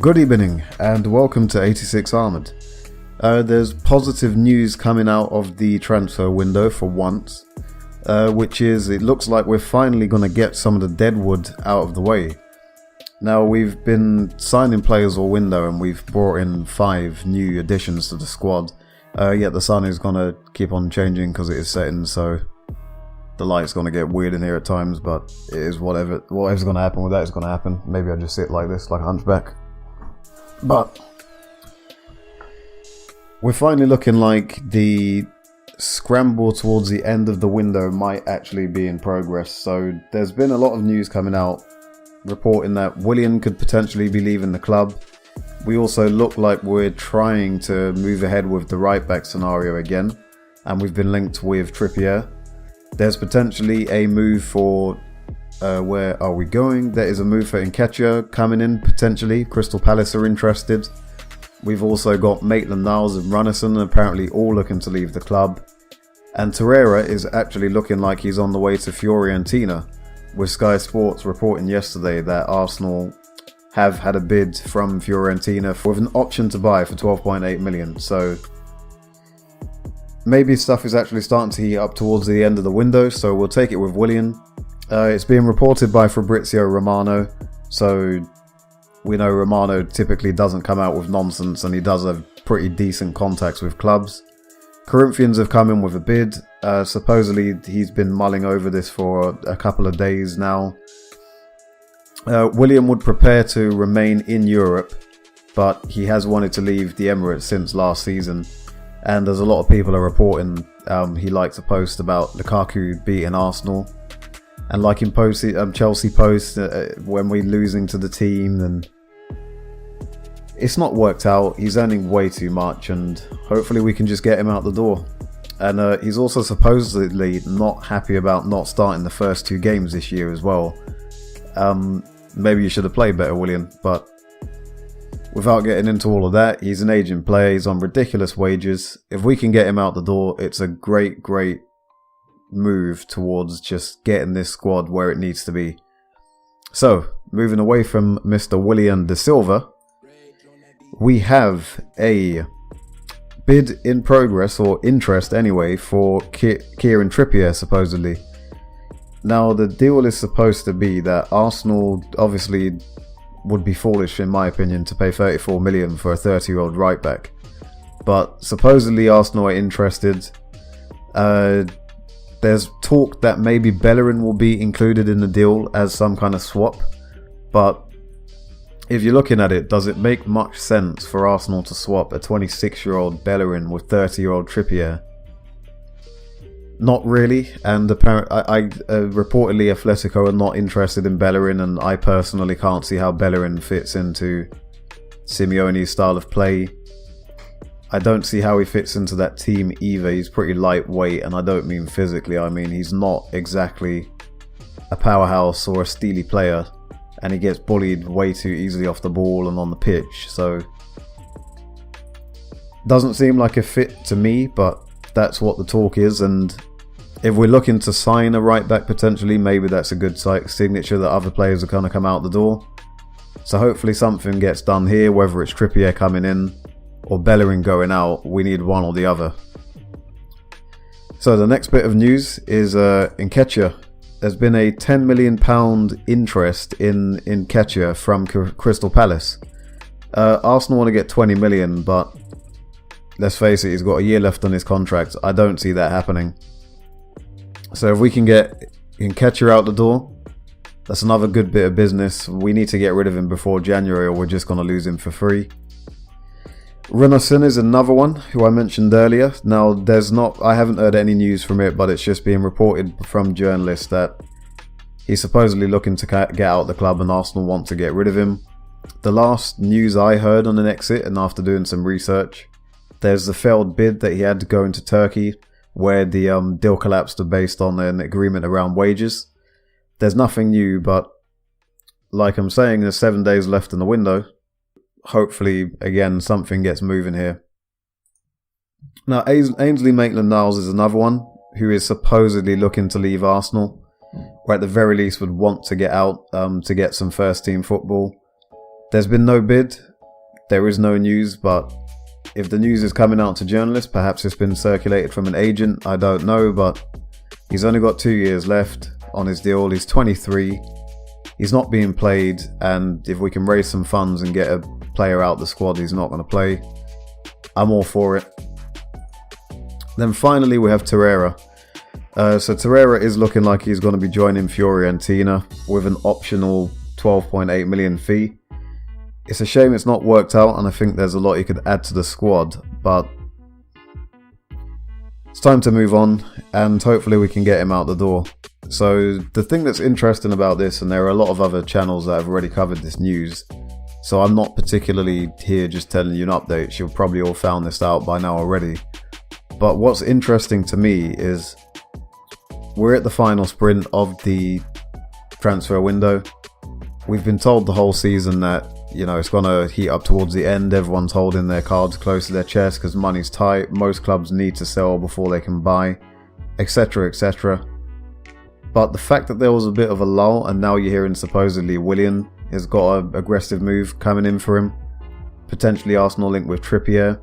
Good evening and welcome to 86 Armoured. There's positive news coming out of the transfer window for once, which is it looks like we're finally going to get some of the Deadwood out of the way. Now, we've been signing players all window and we've brought in 5 new additions to the squad, yet the sun is going to keep on changing because it is setting, so the light's going to get weird in here at times, but it is whatever's going to happen with that is going to happen. Maybe I just sit like this, like a hunchback. But we're finally looking like the scramble towards the end of the window might actually be in progress. So there's been a lot of news coming out reporting that Willian could potentially be leaving the club. We also look like we're trying to move ahead with the right back scenario again, and we've been linked with Trippier. There's potentially a move for where are we going? There is a move for Nketiah coming in potentially. Crystal Palace are interested. We've also got Maitland-Niles and Runnison apparently all looking to leave the club. And Torreira is actually looking like he's on the way to Fiorentina, with Sky Sports reporting yesterday that Arsenal have had a bid from Fiorentina with an option to buy for 12.8 million. So maybe stuff is actually starting to heat up towards the end of the window, so we'll take it with Willian. It's being reported by Fabrizio Romano, so we know Romano typically doesn't come out with nonsense and he does have pretty decent contacts with clubs. Corinthians have come in with a bid. Supposedly he's been mulling over this for a couple of days now. Willian would prepare to remain in Europe, but he has wanted to leave the Emirates since last season. And as a lot of people are reporting, he likes to post about Lukaku beating Arsenal. And like in Chelsea posts when we're losing to the team, and it's not worked out. He's earning way too much, and hopefully we can just get him out the door. And he's also supposedly not happy about not starting the first 2 games this year as well. Maybe you should have played better, Willian, but without getting into all of that, he's an aging player. He's on ridiculous wages. If we can get him out the door, it's a great move towards just getting this squad where it needs to be. So, moving away from Mr. Willian de Silva, we have a bid in progress, or interest anyway, for Kieran Trippier supposedly. Now, the deal is supposed to be that Arsenal obviously would be foolish, in my opinion, to pay 34 million for a 30-year-old right back. But supposedly Arsenal are interested. There's talk that maybe Bellerin will be included in the deal as some kind of swap. But if you're looking at it, does it make much sense for Arsenal to swap a 26-year-old Bellerin with 30-year-old Trippier? Not really. And reportedly Atletico are not interested in Bellerin, and I personally can't see how Bellerin fits into Simeone's style of play. I don't see how he fits into that team either. He's pretty lightweight, and I don't mean physically. I mean he's not exactly a powerhouse or a steely player, and he gets bullied way too easily off the ball and on the pitch. So doesn't seem like a fit to me, but that's what the talk is. And if we're looking to sign a right back potentially, maybe that's a good signature that other players are going to come out the door. So hopefully something gets done here, whether it's Trippier coming in or Bellerin going out. We need one or the other. So the next bit of news is Nketiah. There's been a £10 million interest in Nketiah from Crystal Palace. Arsenal want to get 20 million, but let's face it, he's got a year left on his contract. I don't see that happening. So if we can get Nketiah out the door, that's another good bit of business. We need to get rid of him before January, or we're just going to lose him for free. Runnison is another one who I mentioned earlier. Now, I haven't heard any news from it, but it's just being reported from journalists that he's supposedly looking to get out of the club and Arsenal want to get rid of him. The last news I heard on an exit, and after doing some research, there's the failed bid that he had to go into Turkey, where the deal collapsed based on an agreement around wages. There's nothing new, but like I'm saying, there's 7 days left in the window. Hopefully, again, something gets moving here. Now, Ainsley Maitland-Niles is another one who is supposedly looking to leave Arsenal, or at the very least would want to get out to get some first team football. There's been no bid. there is no news, but if the news is coming out to journalists, perhaps it's been circulated from an agent, I don't know, but he's only got 2 years left on his deal. He's 23, he's not being played, and if we can raise some funds and get a player out the squad he's not going to play, I'm all for it. Then finally we have Torreira. So Torreira is looking like he's going to be joining Fiorentina with an optional 12.8 million fee. It's a shame it's not worked out, and I think there's a lot he could add to the squad, but it's time to move on, and hopefully we can get him out the door. So the thing that's interesting about this, and there are a lot of other channels that have already covered this news, so I'm not particularly here just telling you an update, you've probably all found this out by now already. But what's interesting to me is we're at the final sprint of the transfer window. We've been told the whole season that, you know, it's going to heat up towards the end. Everyone's holding their cards close to their chest because money's tight. Most clubs need to sell before they can buy, etc, etc. But the fact that there was a bit of a lull, and now you're hearing supposedly Willian has got an aggressive move coming in for him. Potentially Arsenal linked with Trippier.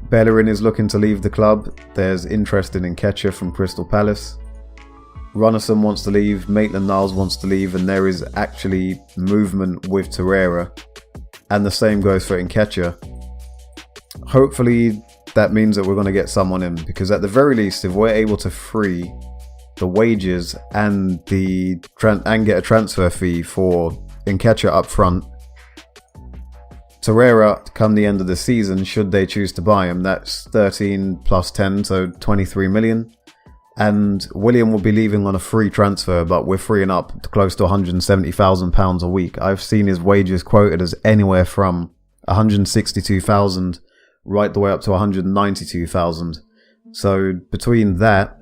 Bellerin is looking to leave the club. There's interest in Nketiah from Crystal Palace. Runnison wants to leave, Maitland-Niles wants to leave, and there is actually movement with Torreira. And the same goes for Nketiah. Hopefully that means that we're going to get someone in, because at the very least, if we're able to free the wages and get a transfer fee for Nketiah up front, Torreira, come the end of the season, should they choose to buy him, that's 13 plus 10, so 23 million. And Willian will be leaving on a free transfer, but we're freeing up close to £170,000 a week. I've seen his wages quoted as anywhere from 162,000 right the way up to 192,000. So between that,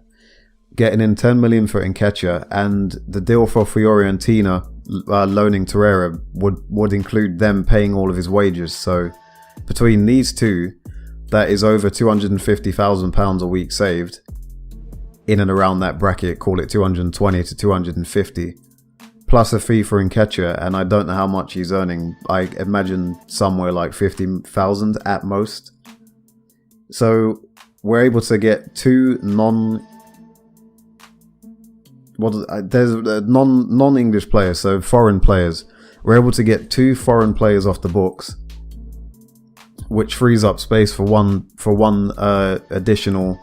getting in 10 million for Nketiah, and the deal for Fiorentina loaning Torreira would include them paying all of his wages. So between these two, that is over £250,000 a week saved. In and around that bracket, call it 220 to 250, plus a fee for Nketiah, and I don't know how much he's earning. I imagine somewhere like 50,000 at most. So we're able to get two non-English players, so foreign players. We're able to get two foreign players off the books, which frees up space for one additional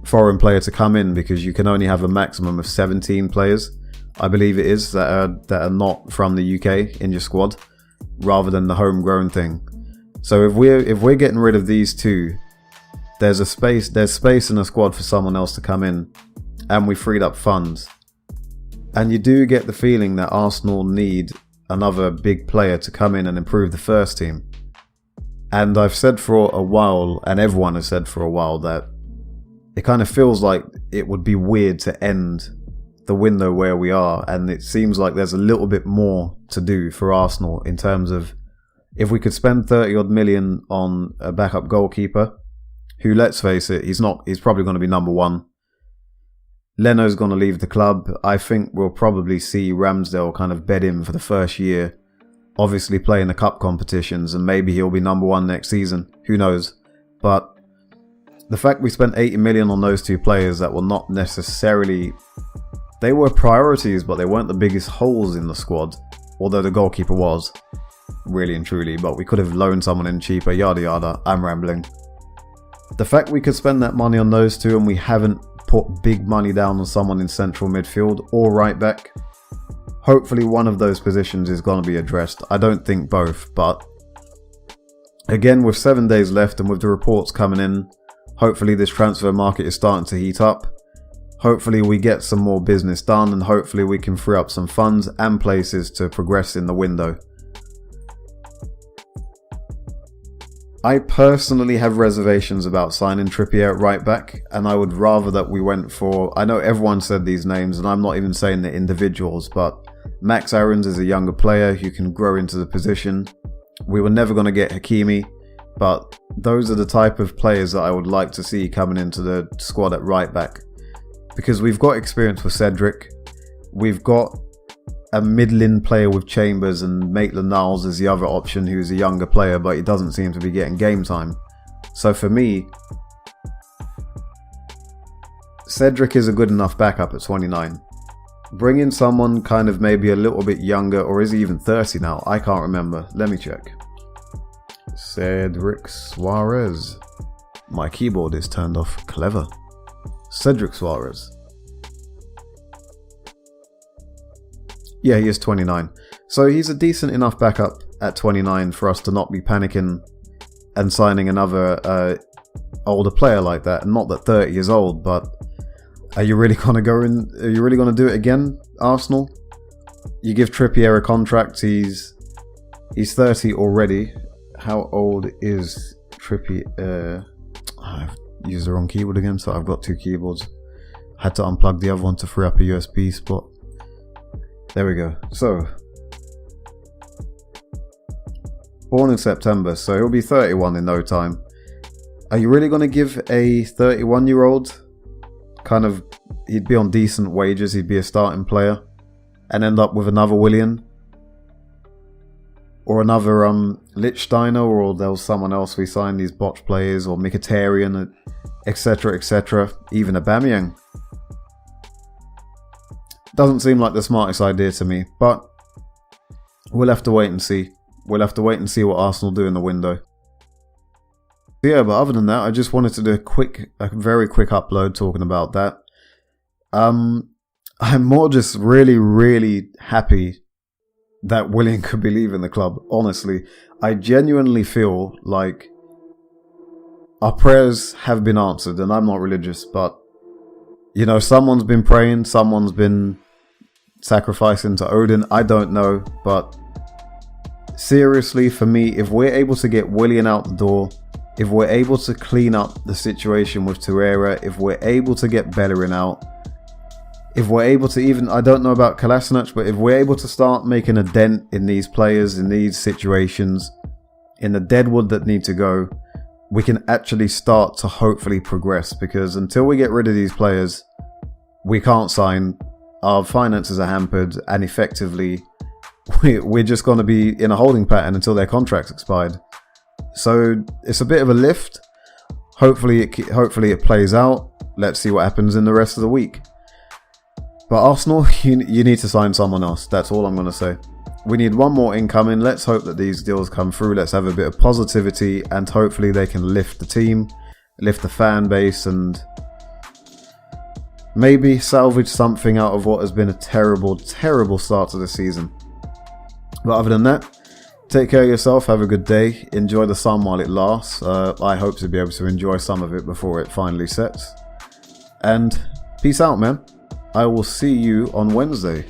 foreign player to come in, because you can only have a maximum of 17 players, I believe it is, that are not from the UK in your squad, rather than the homegrown thing. So if we're getting rid of these two, there's space in the squad for someone else to come in, and we freed up funds. And you do get the feeling that Arsenal need another big player to come in and improve the first team. And I've said for a while, and everyone has said for a while, that it kind of feels like it would be weird to end the window where we are, and it seems like there's a little bit more to do for Arsenal in terms of, if we could spend 30 odd million on a backup goalkeeper, who, let's face it, he's probably going to be number one. Leno's going to leave the club. I think we'll probably see Ramsdale kind of bed in for the first year, obviously playing the cup competitions, and maybe he'll be number one next season. Who knows? But the fact we spent 80 million on those two players that were not necessarily... They were priorities, but they weren't the biggest holes in the squad. Although the goalkeeper was, really and truly. But we could have loaned someone in cheaper, yada yada. I'm rambling. The fact we could spend that money on those two, and we haven't put big money down on someone in central midfield or right back. Hopefully one of those positions is going to be addressed. I don't think both, but again, with 7 days left and with the reports coming in, hopefully this transfer market is starting to heat up. Hopefully we get some more business done, and hopefully we can free up some funds and places to progress in the window. I personally have reservations about signing Trippier at right back, and I would rather that we went for... I know everyone said these names, and I'm not even saying they're individuals, but Max Aarons is a younger player who can grow into the position. We were never going to get Hakimi, but those are the type of players that I would like to see coming into the squad at right back. Because we've got experience with Cedric, we've got a middling player with Chambers and Maitland-Niles is the other option, who's a younger player, but he doesn't seem to be getting game time. So for me, Cedric is a good enough backup at 29. Bring in someone kind of maybe a little bit younger, or is he even 30 now? I can't remember. Let me check. Cedric Suarez. My keyboard is turned off. Clever. Cedric Suarez. Yeah, he is 29. So he's a decent enough backup at 29 for us to not be panicking and signing another older player like that. Not that 30 is old, but are you really going to go in? Are you really going to do it again, Arsenal? You give Trippier a contract. He's 30 already. How old is Trippier? I've used the wrong keyboard again, so I've got two keyboards. Had to unplug the other one to free up a USB spot. There we go. So, born in September, so he'll be 31 in no time. Are you really going to give a 31-year-old kind of, he'd be on decent wages, he'd be a starting player, and end up with another Willian? Or another Lichtsteiner, or there was someone else we signed, these botch players, or Mkhitaryan, etc., etc., even Aubameyang. Doesn't seem like the smartest idea to me, but we'll have to wait and see. We'll have to wait and see what Arsenal do in the window. Yeah, but other than that, I just wanted to do a very quick upload talking about that. I'm more just really, really happy that Willian could be leaving the club. Honestly, I genuinely feel like our prayers have been answered, and I'm not religious, but you know, someone's been praying, someone's been sacrificing to Odin. I don't know, but seriously, for me, if we're able to get Willian out the door, if we're able to clean up the situation with Torreira, if we're able to get Bellerin out, if we're able to even, I don't know about Kolasinac, but if we're able to start making a dent in these players, in these situations, in the Deadwood that need to go, we can actually start to hopefully progress, because until we get rid of these players, we can't sign, our finances are hampered, and effectively we're just going to be in a holding pattern until their contract's expired. So it's a bit of a lift. Hopefully it plays out. Let's see what happens in the rest of the week. But Arsenal, you need to sign someone else. That's all I'm going to say. We need one more incoming. Let's hope that these deals come through. Let's have a bit of positivity, and hopefully they can lift the team, lift the fan base, and maybe salvage something out of what has been a terrible, terrible start to the season. But other than that, take care of yourself. Have a good day. Enjoy the sun while it lasts. I hope to be able to enjoy some of it before it finally sets. And peace out, man. I will see you on Wednesday.